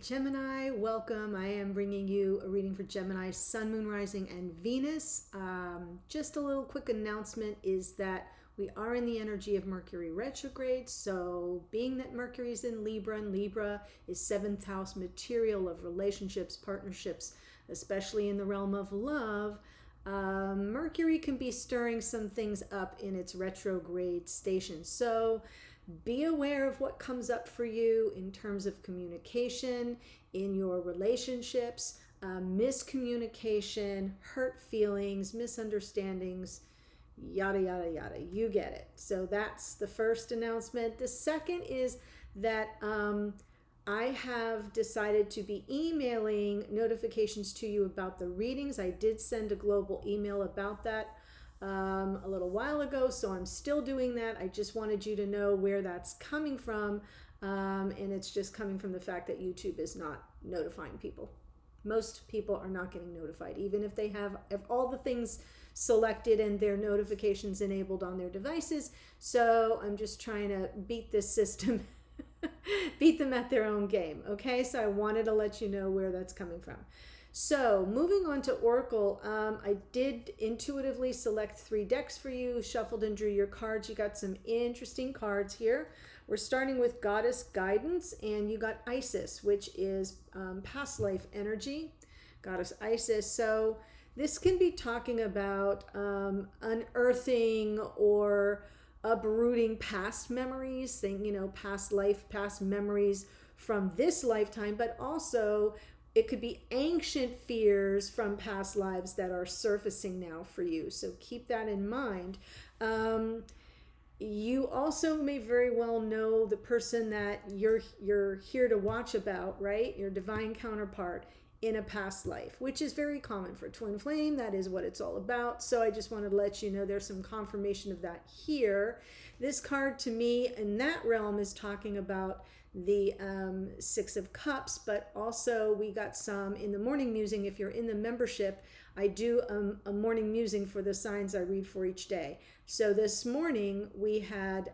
Gemini, welcome. I am bringing you a reading for Gemini, Sun, Moon, Rising, and Venus. Just a little quick announcement is that we are in the energy of Mercury retrograde. So being that Mercury is in Libra, and Libra is 7th house material of relationships, partnerships, especially in the realm of love, Mercury can be stirring some things up in its retrograde station. So be aware of what comes up for you in terms of communication, in your relationships, miscommunication, hurt feelings, misunderstandings, yada, yada, yada. You get it. So that's the first announcement. The second is that I have decided to be emailing notifications to you about the readings. I did send a global email about that a little while ago, so I'm still doing that. I just wanted you to know where that's coming from, and it's just coming from the fact that YouTube is not notifying people. Most people are not getting notified, even if they have all the things selected and their notifications enabled on their devices. So I'm just trying to beat this system, beat them at their own game. Okay, so I wanted to let you know where that's coming from. So moving on to Oracle, I did intuitively select 3 decks for you, shuffled and drew your cards. You got some interesting cards here. We're starting with Goddess Guidance, and you got Isis, which is past life energy, Goddess Isis. So this can be talking about unearthing or uprooting past memories, past life, past memories from this lifetime, but also it could be ancient fears from past lives that are surfacing now for you. So keep that in mind. You also may very well know the person that you're here to watch about, right? Your divine counterpart in a past life, which is very common for twin flame. That is what it's all about. So I just wanted to let you know there's some confirmation of that here. This card to me in that realm is talking about the 6 of Cups, but also we got some in the morning musing. If you're in the membership, I do a morning musing for the signs I read for each day. So this morning we had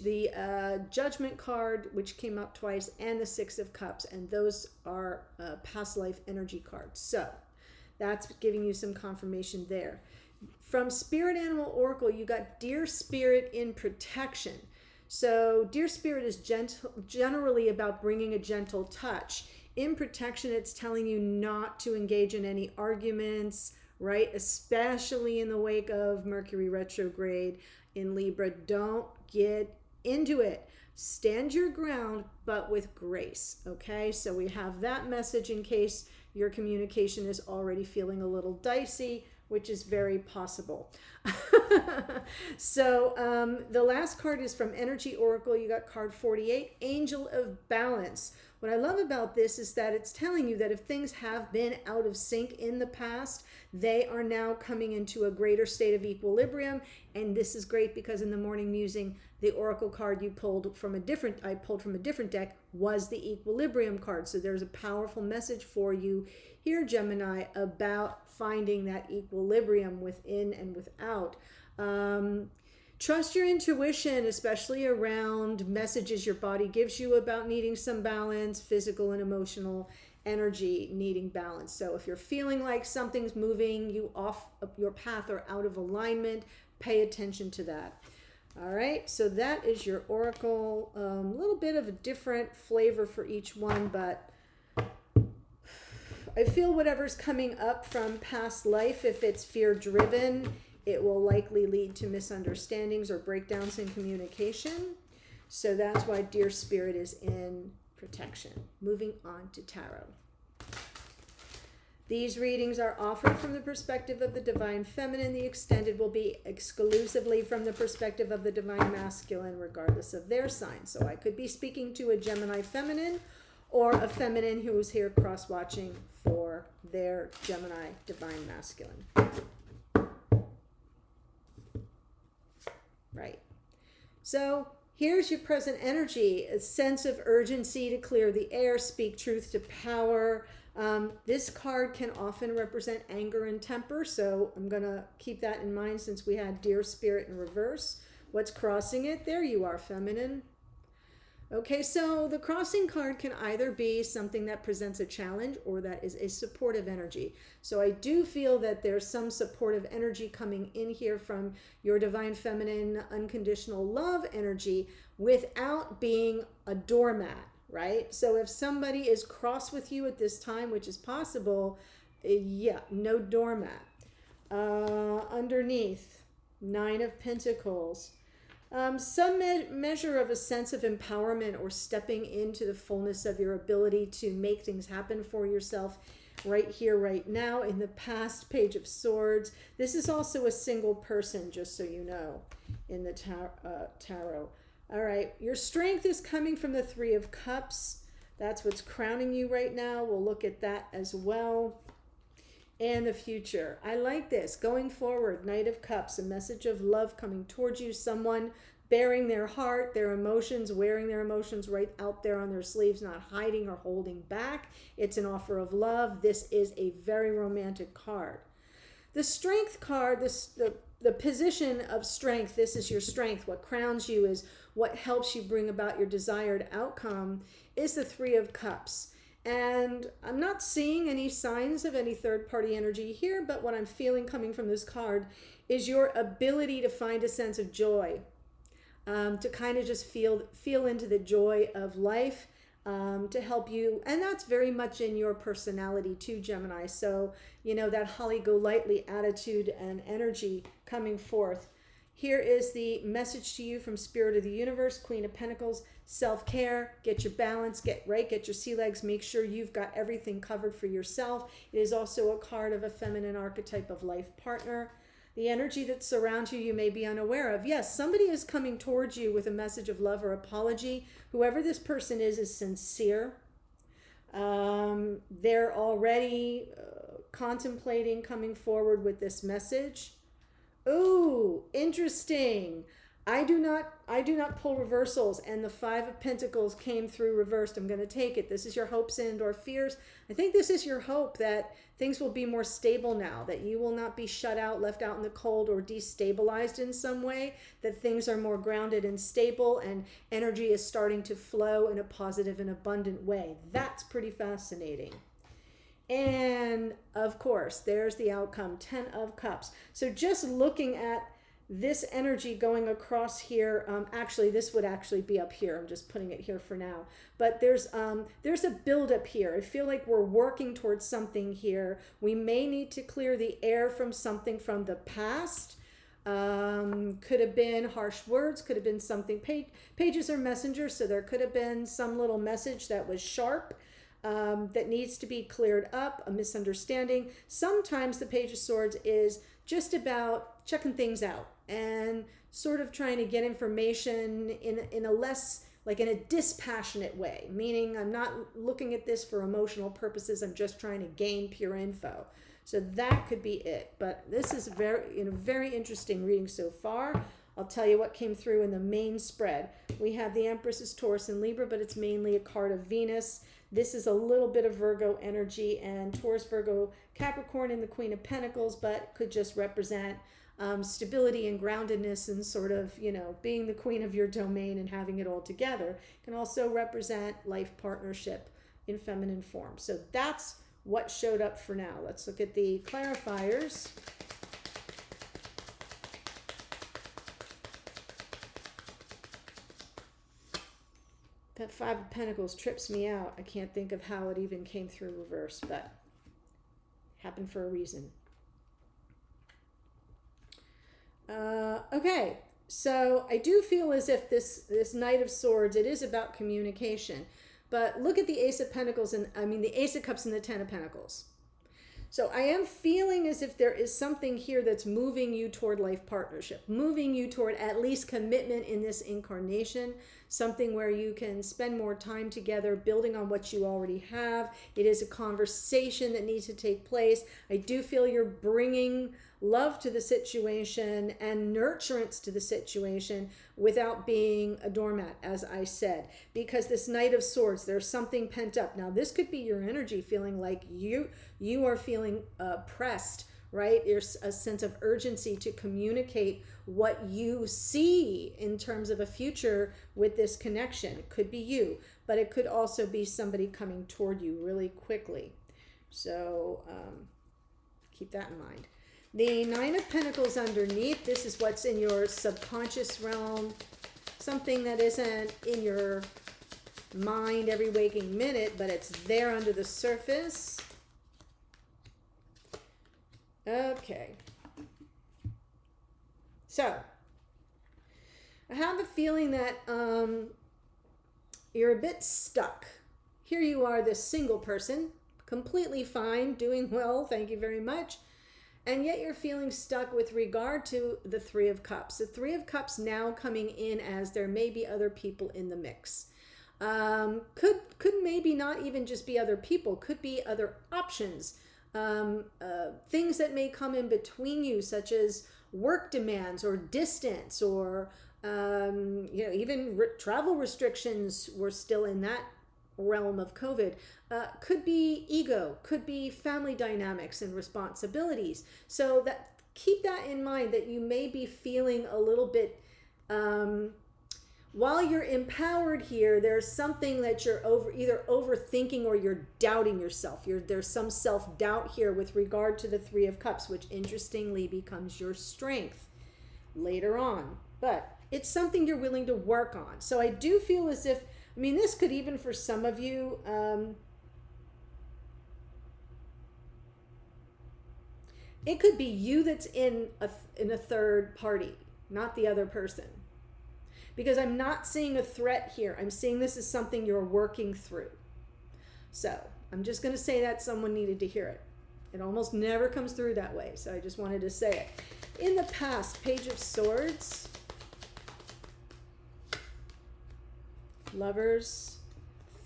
the Judgment card, which came up twice, and the 6 of Cups, and those are past life energy cards. So that's giving you some confirmation there. From Spirit Animal Oracle, you got Dear Spirit in Protection. So Dear Spirit is generally about bringing a gentle touch. In protection, it's telling you not to engage in any arguments, right? Especially in the wake of Mercury retrograde in Libra. Don't get into it. Stand your ground, but with grace, okay? So we have that message in case your communication is already feeling a little dicey, which is very possible. So the last card is from Energy Oracle. You got card 48, Angel of Balance. What I love about this is that it's telling you that if things have been out of sync in the past, they are now coming into a greater state of equilibrium. And this is great because in the morning musing, the Oracle card I pulled from a different deck was the Equilibrium card. So there's a powerful message for you here, Gemini, about finding that equilibrium within and without. Trust your intuition, especially around messages your body gives you about needing some balance, physical and emotional energy needing balance. So if you're feeling like something's moving you off your path or out of alignment, pay attention to that. All right, so that is your Oracle. A little bit of a different flavor for each one, but I feel whatever's coming up from past life, if it's fear-driven, it will likely lead to misunderstandings or breakdowns in communication. So that's why Dear Spirit is in protection. Moving on to Tarot. These readings are offered from the perspective of the Divine Feminine. The extended will be exclusively from the perspective of the Divine Masculine, regardless of their sign. So I could be speaking to a Gemini Feminine or a Feminine who is here cross-watching for their Gemini Divine Masculine. Right. So here's your present energy, a sense of urgency to clear the air, speak truth to power. This card can often represent anger and temper, so I'm going to keep that in mind since we had Dear Spirit in reverse. What's crossing it? There you are, Feminine. Okay, so the crossing card can either be something that presents a challenge or that is a supportive energy. So I do feel that there's some supportive energy coming in here from your divine feminine unconditional love energy without being a doormat, right? So if somebody is cross with you at this time, which is possible, yeah, no doormat. Underneath, Nine of Pentacles. Some measure of a sense of empowerment or stepping into the fullness of your ability to make things happen for yourself right here, right now. In the past, Page of Swords. This is also a single person, just so you know, in the tarot. All right, your strength is coming from the Three of Cups. That's what's crowning you right now. We'll look at that as well. And the future. I like this. Going forward, Knight of Cups, a message of love coming towards you. Someone bearing their heart, their emotions, wearing their emotions right out there on their sleeves, not hiding or holding back. It's an offer of love. This is a very romantic card. The Strength card, the position of strength, this is your strength. What crowns you is what helps you bring about your desired outcome, is the Three of Cups. And I'm not seeing any signs of any third-party energy here, but what I'm feeling coming from this card is your ability to find a sense of joy, to kind of just feel into the joy of life, to help you. And that's very much in your personality too, Gemini. So, you know, that holly-go-lightly attitude and energy coming forth. Here is the message to you from Spirit of the Universe, Queen of Pentacles. Self-care, get your balance, get your sea legs, make sure you've got everything covered for yourself. It is also a card of a feminine archetype of life partner. The energy that surrounds you, you may be unaware of. Yes, somebody is coming towards you with a message of love or apology. Whoever this person is sincere. They're already contemplating coming forward with this message. Ooh, interesting. I do not pull reversals, and the Five of Pentacles came through reversed. I'm going to take it. This is your hopes and or fears. I think this is your hope that things will be more stable now, that you will not be shut out, left out in the cold, or destabilized in some way, that things are more grounded and stable, and energy is starting to flow in a positive and abundant way. That's pretty fascinating. And of course, there's the outcome, 10 of Cups. So just looking at this energy going across here, actually this would actually be up here. I'm just putting it here for now. But there's a buildup here. I feel like we're working towards something here. We may need to clear the air from something from the past. Could have been harsh words, could have been something. Pages are messengers, so there could have been some little message that was sharp. That needs to be cleared up, a misunderstanding. Sometimes the Page of Swords is just about checking things out and sort of trying to get information in a less, like in a dispassionate way, meaning I'm not looking at this for emotional purposes, I'm just trying to gain pure info. So that could be it. But this is very interesting reading so far. I'll tell you what came through in the main spread. We have the Empress, Taurus, and Libra, but it's mainly a card of Venus. This is a little bit of Virgo energy, and Taurus, Virgo, Capricorn, and the Queen of Pentacles, but could just represent stability and groundedness and sort of, you know, being the queen of your domain and having it all together. It can also represent life partnership in feminine form. So that's what showed up for now. Let's look at the clarifiers. That Five of Pentacles trips me out. I can't think of how it even came through reverse, but happened for a reason. Okay, so I do feel as if this Knight of Swords, it is about communication. But look at the Ace of Pentacles, the Ace of Cups and the Ten of Pentacles. So I am feeling as if there is something here that's moving you toward life partnership, moving you toward at least commitment in this incarnation, something where you can spend more time together, building on what you already have. It is a conversation that needs to take place. I do feel you're bringing love to the situation and nurturance to the situation without being a doormat, as I said, because this Knight of Swords, there's something pent up. Now, this could be your energy feeling like you are feeling pressed right? There's a sense of urgency to communicate what you see in terms of a future with this connection. It could be you, but it could also be somebody coming toward you really quickly. So keep that in mind. The Nine of Pentacles underneath, this is what's in your subconscious realm, something that isn't in your mind every waking minute, but it's there under the surface. Okay. So, I have a feeling that you're a bit stuck. Here you are, this single person, completely fine, doing well, thank you very much. And yet you're feeling stuck with regard to the Three of Cups. The Three of Cups now coming in as there may be other people in the mix. Could maybe not even just be other people, could be other options. Things that may come in between you, such as work demands or distance, or even travel restrictions were still in that realm of COVID. Could be ego, could be family dynamics and responsibilities. So that keep that in mind, that you may be feeling a little bit while you're empowered here, there's something that you're either overthinking or you're doubting yourself. There's some self-doubt here with regard to the Three of Cups, which interestingly becomes your strength later on. But it's something you're willing to work on. So I do feel as if, this could even for some of you, it could be you that's in a third party, not the other person. Because I'm not seeing a threat here. I'm seeing this as something you're working through. So I'm just going to say that someone needed to hear it. It almost never comes through that way. So I just wanted to say it. In the past, Page of Swords, Lovers,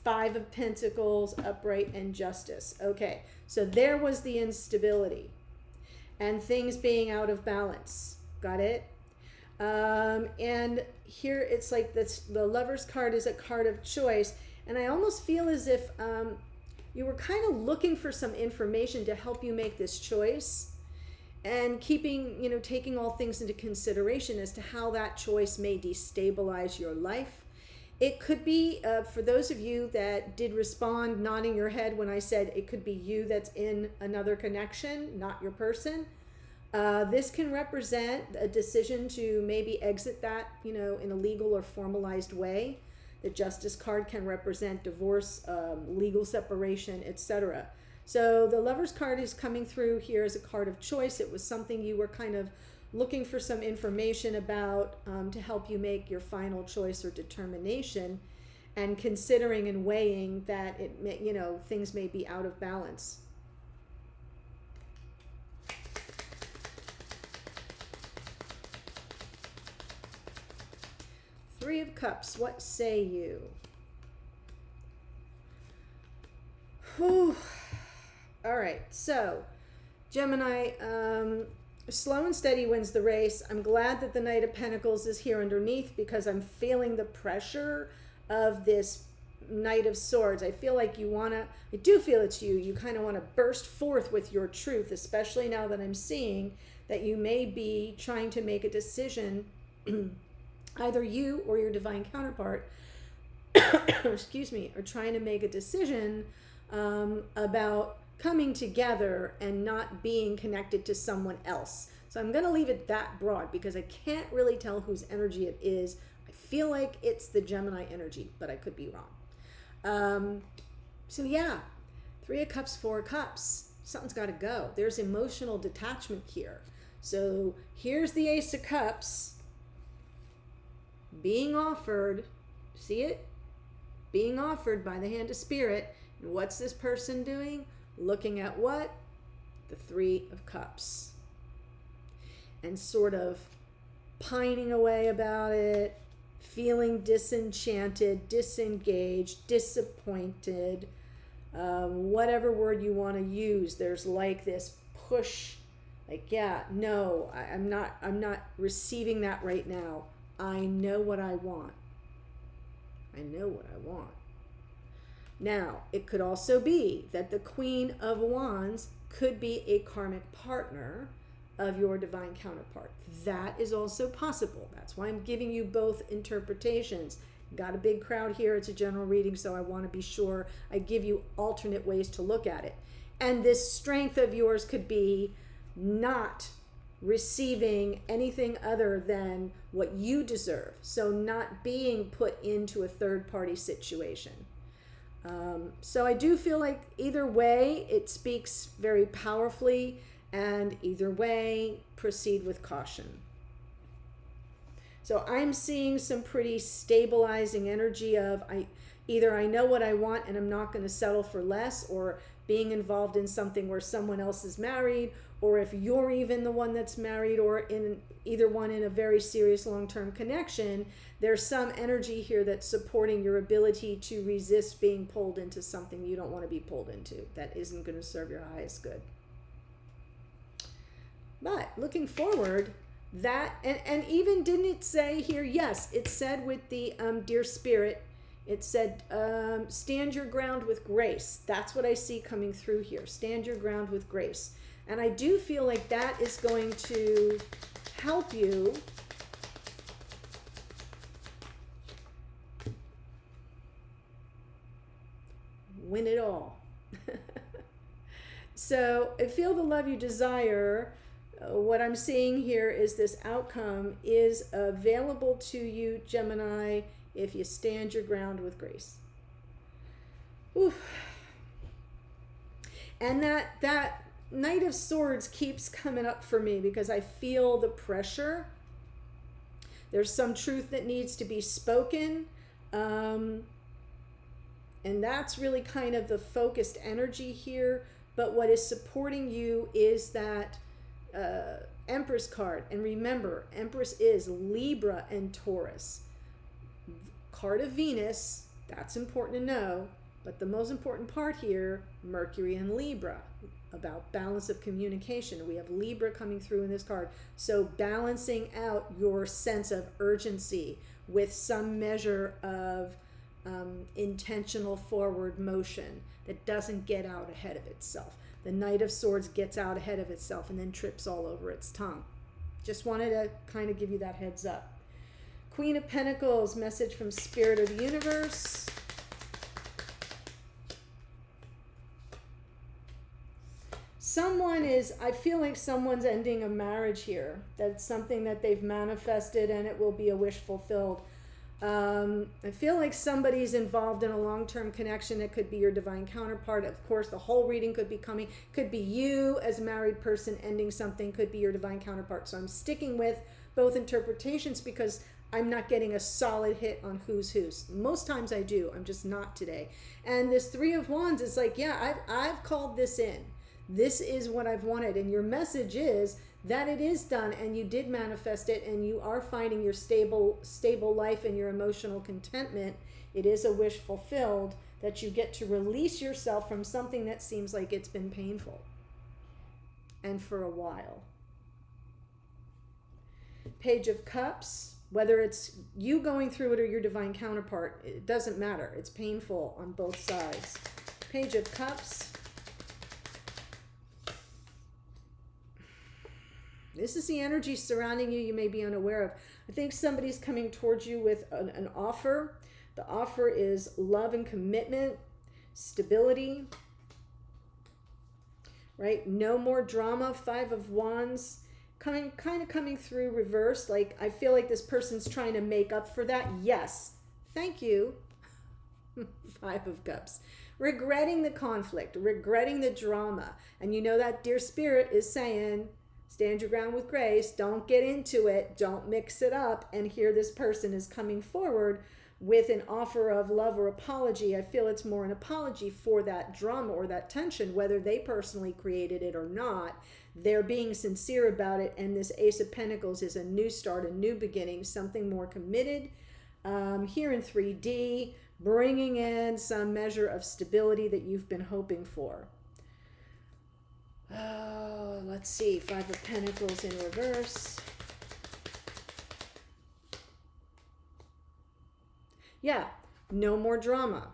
Five of Pentacles, Upright, and Justice. Okay, so there was the instability and things being out of balance. Got it? And here it's like this, the Lover's card is a card of choice, and I almost feel as if you were kind of looking for some information to help you make this choice, and taking all things into consideration as to how that choice may destabilize your life. It could be, for those of you that did respond nodding your head when I said it could be you that's in another connection, not your person. This can represent a decision to maybe exit that, in a legal or formalized way. The Justice card can represent divorce, legal separation, etc. So the Lover's card is coming through here as a card of choice. It was something you were kind of looking for some information about to help you make your final choice or determination, and considering and weighing that it may, things may be out of balance. Three of Cups, what say you? Whew. All right, so Gemini, slow and steady wins the race. I'm glad that the Knight of Pentacles is here underneath, because I'm feeling the pressure of this Knight of Swords. I feel like I do feel it's you. You kind of want to burst forth with your truth, especially now that I'm seeing that you may be trying to make a decision either you or your divine counterpart, excuse me, are trying to make a decision about coming together and not being connected to someone else. So I'm going to leave it that broad because I can't really tell whose energy it is. I feel like it's the Gemini energy, but I could be wrong. So yeah, Three of Cups, Four of Cups. Something's got to go. There's emotional detachment here. So here's the Ace of Cups being offered, see it? Being offered by the hand of Spirit. And what's this person doing? Looking at what? The Three of Cups. And sort of pining away about it, feeling disenchanted, disengaged, disappointed, whatever word you want to use. There's like this push, like, yeah, no, I'm not receiving that right now. I know what I want. I know what I want. Now, it could also be that the Queen of Wands could be a karmic partner of your divine counterpart. That is also possible. That's why I'm giving you both interpretations. Got a big crowd here. It's a general reading, so I want to be sure I give you alternate ways to look at it. And this strength of yours could be not receiving anything other than what you deserve. So not being put into a third-party situation. So I do feel like either way, it speaks very powerfully, and either way, proceed with caution. So I'm seeing some pretty stabilizing energy of either I know what I want and I'm not going to settle for less, or being involved in something where someone else is married, or if you're even the one that's married, or in either one in a very serious long-term connection, there's some energy here that's supporting your ability to resist being pulled into something you don't want to be pulled into, that isn't going to serve your highest good. But looking forward, that, and even didn't it say here, yes, it said with the dear spirit, it said stand your ground with grace. That's what I see coming through here. Stand your ground with grace. And I do feel like that is going to help you win it all. So I feel the love you desire. What I'm seeing here is this outcome is available to you, Gemini, if you stand your ground with grace. Oof. And that Knight of Swords keeps coming up for me because I feel the pressure. There's some truth that needs to be spoken. And that's really kind of the focused energy here. But what is supporting you is that Empress card. And remember, Empress is Libra and Taurus. Card of Venus, that's important to know. But the most important part here, Mercury and Libra, about balance of communication. We have Libra coming through in this card. So balancing out your sense of urgency with some measure of intentional forward motion that doesn't get out ahead of itself. The Knight of Swords gets out ahead of itself and then trips all over its tongue. Just wanted to kind of give you that heads up. Queen of Pentacles, message from Spirit of the Universe. I feel like someone's ending a marriage here. That's something that they've manifested and it will be a wish fulfilled. I feel like somebody's involved in a long-term connection. It could be your divine counterpart. Of course, the whole reading could be coming. Could be you as a married person ending something. Could be your divine counterpart. So I'm sticking with both interpretations because I'm not getting a solid hit on who's whose. Most times I do. I'm just not today. And this Three of Wands is like, yeah, I've called this in. This is what I've wanted. And your message is that it is done and you did manifest it and you are finding your stable life and your emotional contentment. It is a wish fulfilled that you get to release yourself from something that seems like it's been painful and for a while. Page of Cups, whether it's you going through it or your divine counterpart, it doesn't matter. It's painful on both sides. Page of Cups. This is the energy surrounding you may be unaware of. I think somebody's coming towards you with an offer. The offer is love and commitment, stability, right? No more drama. Five of Wands, kind of coming through reversed. Like, I feel like this person's trying to make up for that. Yes, thank you. Five of Cups. Regretting the conflict, regretting the drama. And you know that dear spirit is saying, stand your ground with grace. Don't get into it. Don't mix it up. And here this person is coming forward with an offer of love or apology. I feel it's more an apology for that drama or that tension, whether they personally created it or not. They're being sincere about it. And this Ace of Pentacles is a new start, a new beginning, something more committed. Here in 3D, bringing in some measure of stability that you've been hoping for. Oh, let's see. Five of Pentacles in reverse. Yeah, no more drama.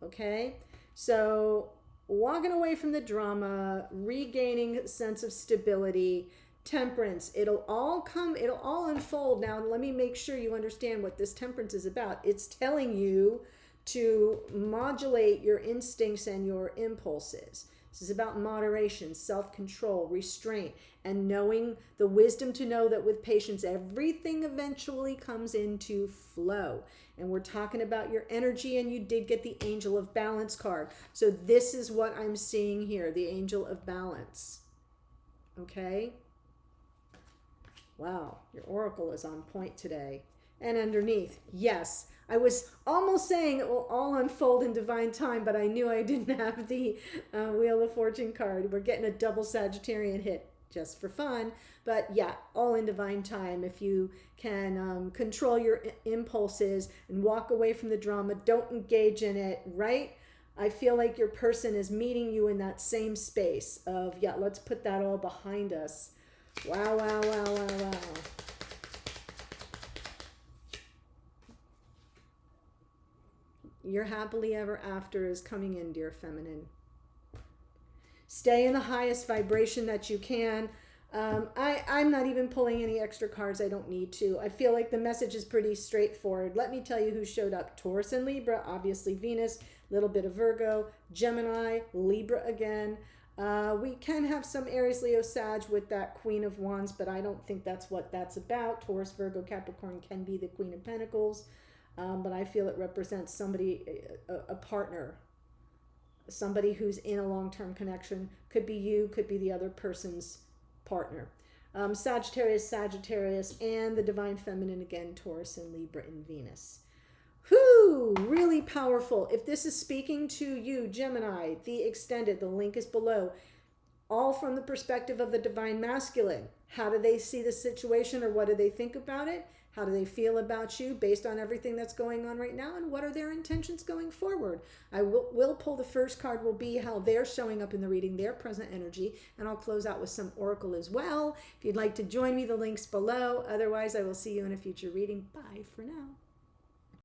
Okay? So walking away from the drama, regaining a sense of stability, temperance. It'll all unfold. Now, let me make sure you understand what this temperance is about. It's telling you to modulate your instincts and your impulses. This is about moderation, self-control, restraint, and knowing the wisdom to know that with patience, everything eventually comes into flow. And we're talking about your energy, and you did get the Angel of Balance card. So this is what I'm seeing here, the Angel of Balance. Okay? Wow, your oracle is on point today. And underneath, yes, I was almost saying it will all unfold in divine time, but I knew I didn't have the Wheel of Fortune card. We're getting a double Sagittarian hit just for fun. But yeah, all in divine time. If you can control your impulses and walk away from the drama, don't engage in it, right? I feel like your person is meeting you in that same space of, yeah, let's put that all behind us. Wow, wow, wow, wow, wow. Your happily ever after is coming in, dear feminine. Stay in the highest vibration that you can. I'm not even pulling any extra cards. I don't need to. I feel like the message is pretty straightforward. Let me tell you who showed up. Taurus and Libra, obviously Venus, little bit of Virgo, Gemini, Libra again. We can have some Aries, Leo, Sag with that Queen of Wands, but I don't think that's what that's about. Taurus, Virgo, Capricorn can be the Queen of Pentacles. But I feel it represents somebody, a partner, somebody who's in a long-term connection. Could be you, could be the other person's partner. Sagittarius, and the Divine Feminine again, Taurus and Libra and Venus. Whew, really powerful. If this is speaking to you, Gemini, the extended, the link is below. All from the perspective of the Divine Masculine. How do they see the situation, or what do they think about it? How do they feel about you based on everything that's going on right now? And what are their intentions going forward? I will pull the first card, will be how they're showing up in the reading, their present energy. And I'll close out with some oracle as well. If you'd like to join me, the link's below. Otherwise, I will see you in a future reading. Bye for now.